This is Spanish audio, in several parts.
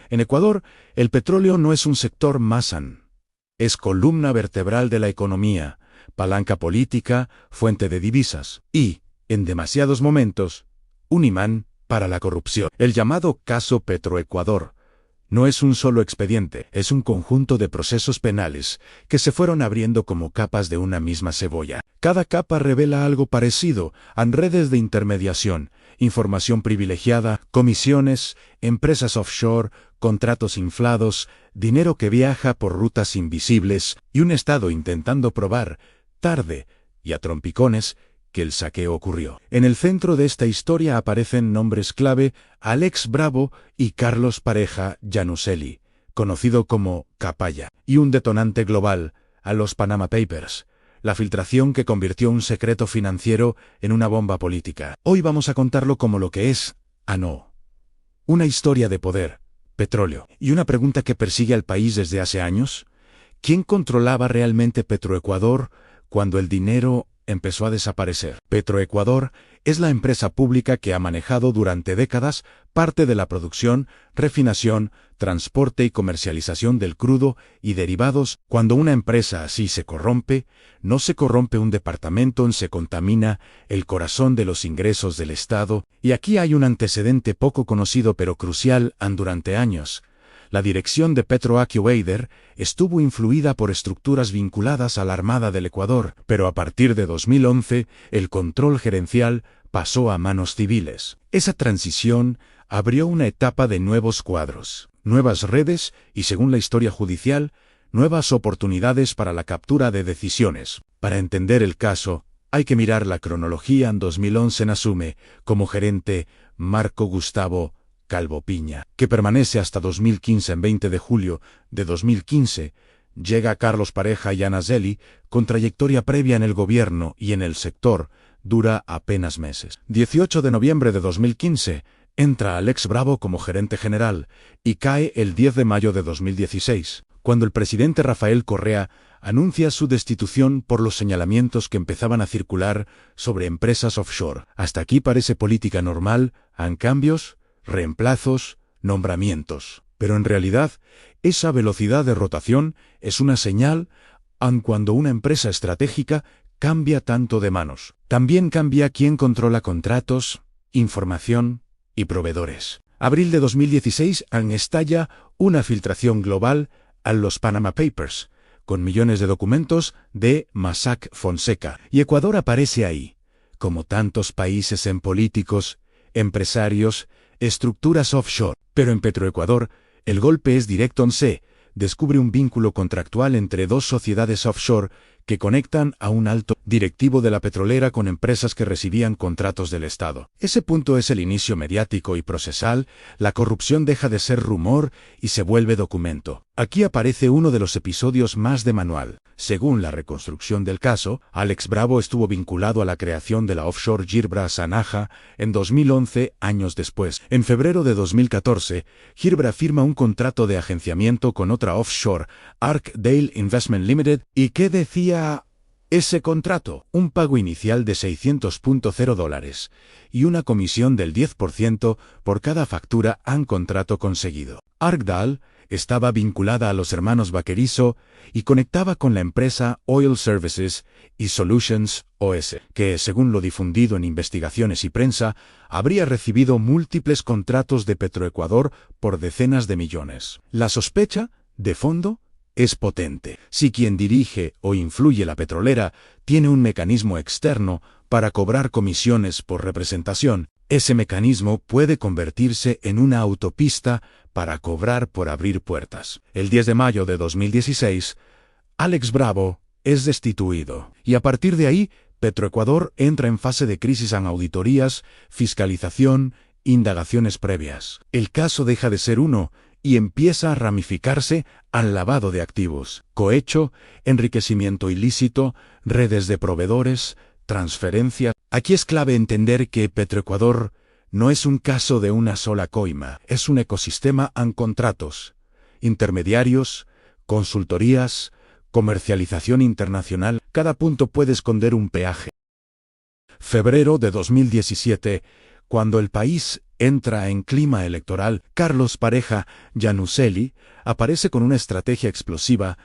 En Ecuador, el petróleo no es un sector es columna vertebral de la economía, palanca política, fuente de divisas y, en demasiados momentos, un imán para la corrupción. El llamado caso Petroecuador no es un solo expediente, es un conjunto de procesos penales que se fueron abriendo como capas de una misma cebolla. Cada capa revela algo parecido a redes de intermediación, información privilegiada, comisiones, empresas offshore, contratos inflados, dinero que viaja por rutas invisibles y un Estado intentando probar, tarde y a trompicones, que el saqueo ocurrió. En el centro de esta historia aparecen nombres clave Alex Bravo y Carlos Pareja Giannuselli, conocido como Capaya, y un detonante global, a los Panama Papers, la filtración que convirtió un secreto financiero en una bomba política. Hoy vamos a contarlo como lo que es, una historia de poder, petróleo, y una pregunta que persigue al país desde hace años: ¿quién controlaba realmente Petroecuador cuando el dinero empezó a desaparecer? Petroecuador es la empresa pública que ha manejado durante décadas parte de la producción, refinación, transporte y comercialización del crudo y derivados. Cuando una empresa así se corrompe, no se corrompe un departamento, se contamina el corazón de los ingresos del Estado. Y aquí hay un antecedente poco conocido pero crucial. Durante años, la dirección de Petroecuador estuvo influida por estructuras vinculadas a la Armada del Ecuador, pero a partir de 2011, el control gerencial pasó a manos civiles. Esa transición abrió una etapa de nuevos cuadros, nuevas redes y, según la historia judicial, nuevas oportunidades para la captura de decisiones. Para entender el caso, hay que mirar la cronología. En 2011 asume como gerente Marco Gustavo Calvo Piña, que permanece hasta 2015. En 20 de julio de 2015, llega Carlos Pareja Giannuselli, con trayectoria previa en el gobierno y en el sector, dura apenas meses. 18 de noviembre de 2015, entra Alex Bravo como gerente general, y cae el 10 de mayo de 2016, cuando el presidente Rafael Correa anuncia su destitución por los señalamientos que empezaban a circular sobre empresas offshore. Hasta aquí parece política normal, han cambios, reemplazos, nombramientos. Pero en realidad, esa velocidad de rotación es una señal cuando una empresa estratégica cambia tanto de manos. También cambia quién controla contratos, información y proveedores. Abril de 2016 estalla una filtración global a los Panama Papers, con millones de documentos de Mossack Fonseca. Y Ecuador aparece ahí, como tantos países en políticos, empresarios, estructuras offshore. Pero en Petroecuador, el golpe es directo. Se descubre un vínculo contractual entre dos sociedades offshore que conectan a un alto directivo de la petrolera con empresas que recibían contratos del Estado. Ese punto es el inicio mediático y procesal. La corrupción deja de ser rumor y se vuelve documento. Aquí aparece uno de los episodios más de manual. Según la reconstrucción del caso, Alex Bravo estuvo vinculado a la creación de la offshore Girbra Sanaja en 2011, años después. En febrero de 2014, Girbra firma un contrato de agenciamiento con otra offshore, Arkdale Investment Limited. ¿Y qué decía ese contrato? Un pago inicial de $600.0 y una comisión del 10% por cada factura contrato conseguido. Arkdale estaba vinculada a los hermanos Vaquerizo y conectaba con la empresa Oil Services y Solutions OS, que, según lo difundido en investigaciones y prensa, habría recibido múltiples contratos de Petroecuador por decenas de millones. La sospecha, de fondo, es potente. Si quien dirige o influye la petrolera tiene un mecanismo externo para cobrar comisiones por representación, ese mecanismo puede convertirse en una autopista para cobrar por abrir puertas. El 10 de mayo de 2016, Alex Bravo es destituido, y a partir de ahí, Petroecuador entra en fase de crisis en auditorías, fiscalización, indagaciones previas. El caso deja de ser uno y empieza a ramificarse al lavado de activos, cohecho, enriquecimiento ilícito, redes de proveedores, transferencia. Aquí es clave entender que Petroecuador no es un caso de una sola coima, es un ecosistema en contratos, intermediarios, consultorías, comercialización internacional. Cada punto puede esconder un peaje. Febrero de 2017, Cuando el país entra en clima electoral, Carlos Pareja Yanuseli aparece con una estrategia explosiva,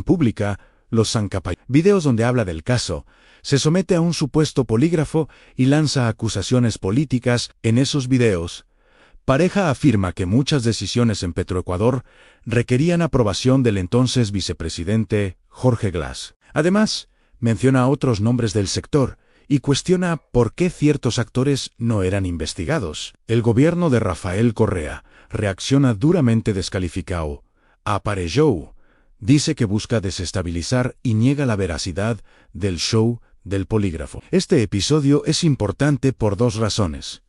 publica los Zancapay videos donde habla del caso, se somete a un supuesto polígrafo y lanza acusaciones políticas. En esos videos, Pareja afirma que muchas decisiones en Petroecuador requerían aprobación del entonces vicepresidente Jorge Glass. Además, menciona otros nombres del sector y cuestiona por qué ciertos actores no eran investigados. El gobierno de Rafael Correa reacciona duramente descalificado. Apareció, dice que busca desestabilizar y niega la veracidad del show del polígrafo. Este episodio es importante por dos razones.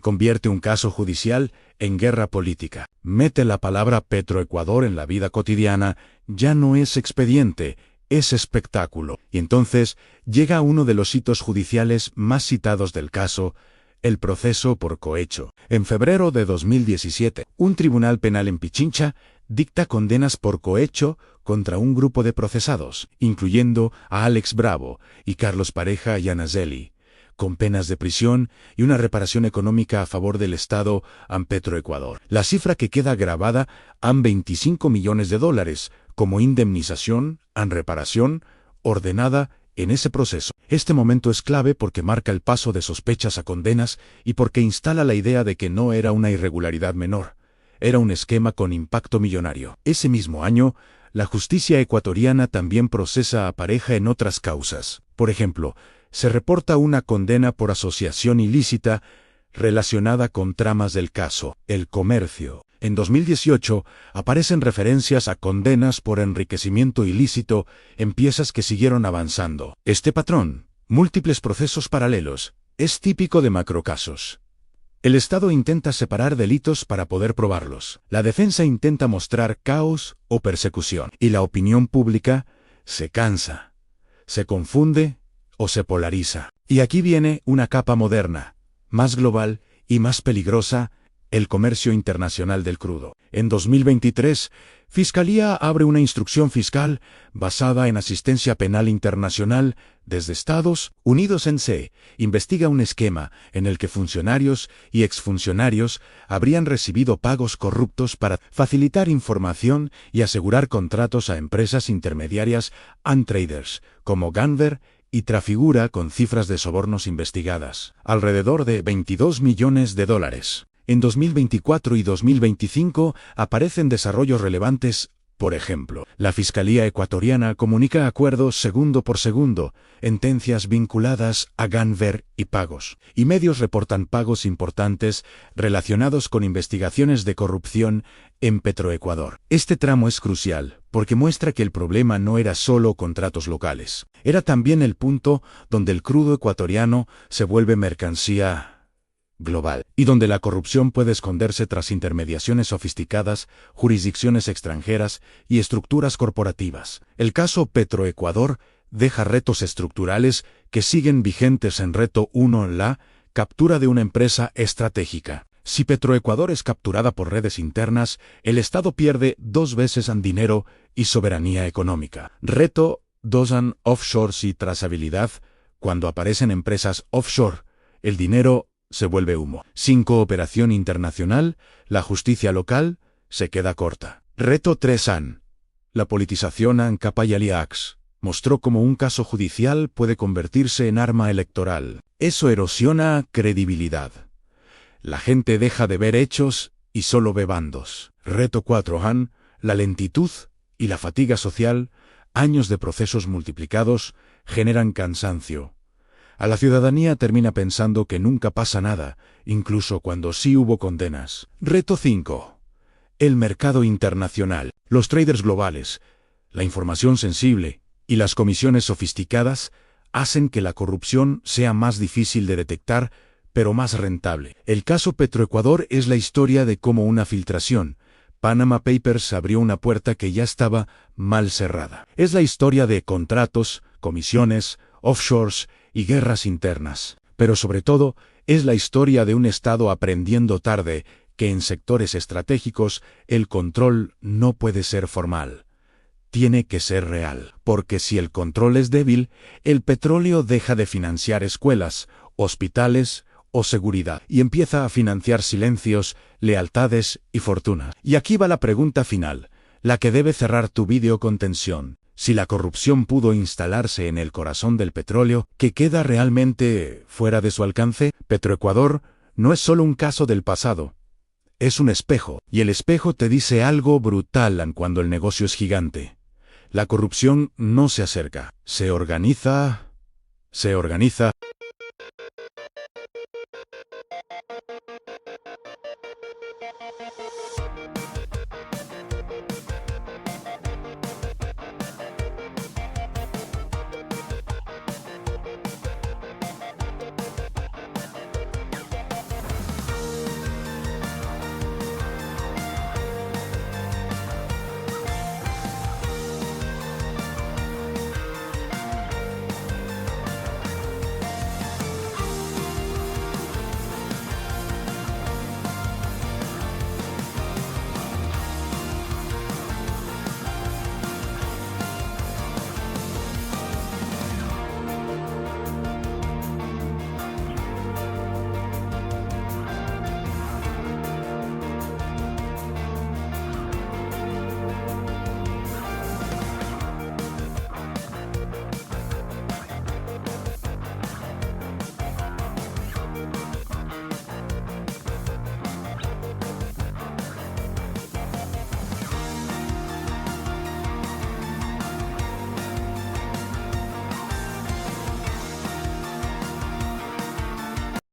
Convierte un caso judicial en guerra política. Mete la palabra Petroecuador en la vida cotidiana, ya no es expediente, es espectáculo. Y entonces llega a uno de los hitos judiciales más citados del caso, el proceso por cohecho. En febrero de 2017, un tribunal penal en Pichincha dicta condenas por cohecho contra un grupo de procesados, incluyendo a Alex Bravo y Carlos Pareja Yanuseli, con penas de prisión y una reparación económica a favor del Estado en Petroecuador. La cifra que queda grabada en $25 millones como indemnización, en reparación, ordenada en ese proceso. Este momento es clave porque marca el paso de sospechas a condenas y porque instala la idea de que no era una irregularidad menor, era un esquema con impacto millonario. Ese mismo año, la justicia ecuatoriana también procesa a Pareja en otras causas. Por ejemplo, se reporta una condena por asociación ilícita relacionada con tramas del caso El Comercio. En 2018 aparecen referencias a condenas por enriquecimiento ilícito en piezas que siguieron avanzando. Este patrón, múltiples procesos paralelos, es típico de macrocasos. El Estado intenta separar delitos para poder probarlos. La defensa intenta mostrar caos o persecución. Y la opinión pública se cansa, se confunde o se polariza. Y aquí viene una capa moderna, más global y más peligrosa: el comercio internacional del crudo. En 2023, Fiscalía abre una instrucción fiscal basada en asistencia penal internacional desde Estados Unidos. Investiga un esquema en el que funcionarios y exfuncionarios habrían recibido pagos corruptos para facilitar información y asegurar contratos a empresas intermediarias and traders como Ganver, y Trafigura con cifras de sobornos investigadas, alrededor de $22 millones. En 2024 y 2025 aparecen desarrollos relevantes. Por ejemplo, la Fiscalía ecuatoriana comunica acuerdos segundo por segundo, sentencias vinculadas a Ganver y pagos. Y medios reportan pagos importantes relacionados con investigaciones de corrupción en Petroecuador. Este tramo es crucial, porque muestra que el problema no era solo contratos locales. Era también el punto donde el crudo ecuatoriano se vuelve mercancía global, y donde la corrupción puede esconderse tras intermediaciones sofisticadas, jurisdicciones extranjeras y estructuras corporativas. El caso Petroecuador deja retos estructurales que siguen vigentes en reto 1: la captura de una empresa estratégica. Si Petroecuador es capturada por redes internas, el Estado pierde dos veces en dinero y soberanía económica. Reto 2: offshores y trazabilidad. Cuando aparecen empresas offshore, el dinero se vuelve humo. Sin cooperación internacional, la justicia local se queda corta. Reto 3: la politización en Capayaliax mostró cómo un caso judicial puede convertirse en arma electoral. Eso erosiona credibilidad. La gente deja de ver hechos y solo ve bandos. Reto 4: la lentitud y la fatiga social. Años de procesos multiplicados generan cansancio. A la ciudadanía termina pensando que nunca pasa nada, incluso cuando sí hubo condenas. Reto 5: el mercado internacional. Los traders globales, la información sensible y las comisiones sofisticadas hacen que la corrupción sea más difícil de detectar, pero más rentable. El caso Petroecuador es la historia de cómo una filtración, Panama Papers, abrió una puerta que ya estaba mal cerrada. Es la historia de contratos, comisiones, offshores y guerras internas. Pero sobre todo, es la historia de un Estado aprendiendo tarde que en sectores estratégicos el control no puede ser formal. Tiene que ser real, porque si el control es débil, el petróleo deja de financiar escuelas, hospitales o seguridad, y empieza a financiar silencios, lealtades y fortuna. Y aquí va la pregunta final, la que debe cerrar tu vídeo con tensión. Si la corrupción pudo instalarse en el corazón del petróleo, ¿qué queda realmente fuera de su alcance? Petroecuador no es solo un caso del pasado. Es un espejo, y el espejo te dice algo brutal cuando el negocio es gigante. La corrupción no se acerca, se organiza